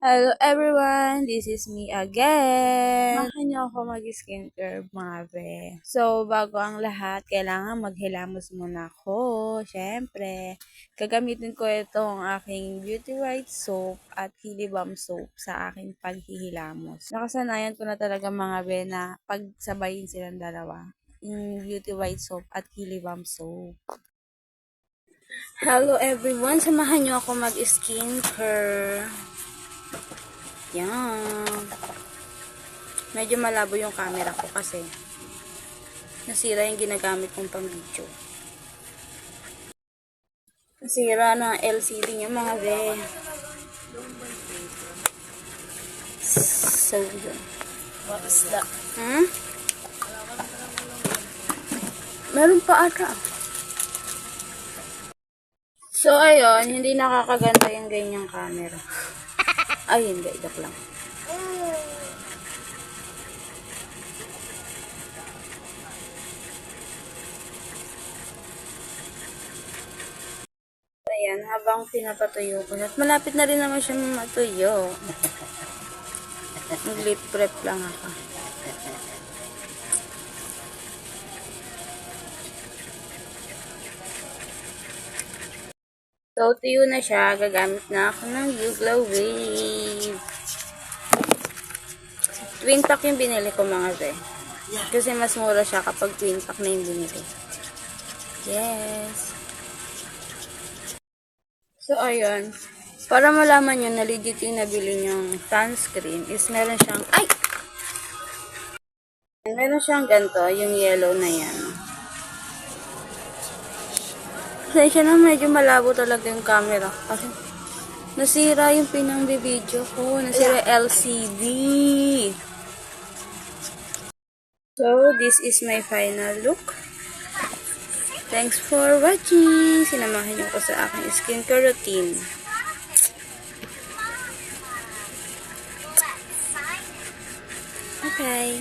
Hello everyone, this is me again. Samahan niyo ako mag-skincare mga be. So, bago ang lahat, kailangan maghilamos muna ako. Siyempre, gagamitin ko itong aking Beauty White Soap at Hilly Balm Soap sa aking paghihilamos. Nakasanayan ko na talaga mga be na pagsabayin silang dalawa. Yung Beauty White Soap at Hilly Balm Soap. Hello everyone, samahan niyo ako mag-skincare. Yan. Medyo malabo yung camera ko kasi nasira yung ginagamit kong pang video. Nasira na LCD niya mga be. So, yun. What is that? Meron pa ata. So, ayun. Hindi nakakaganda yung ganyang camera. Ay, hindi. Joke lang. Ayan, habang pinapatuyo ko. At malapit na rin naman siya matuyo. Mag-lip prep lang ako. So, tuyo na siya. Gagamit na ako ng YouGlow Wave. Twin pack yung binili ko mga be. Kasi mas mura siya kapag twin pack na yung binili. Yes. So, ayun. Para malaman nyo na legit yung nabili nyong sunscreen is meron siyang, meron siyang ganito, yung yellow na yan. Pasensya na, medyo malabo talaga yung camera. Kasi nasira yung pinang-video ko. Nasira LCD. So, this is my final look. Thanks for watching. Sinamahan niyo ko sa aking skincare routine. Okay.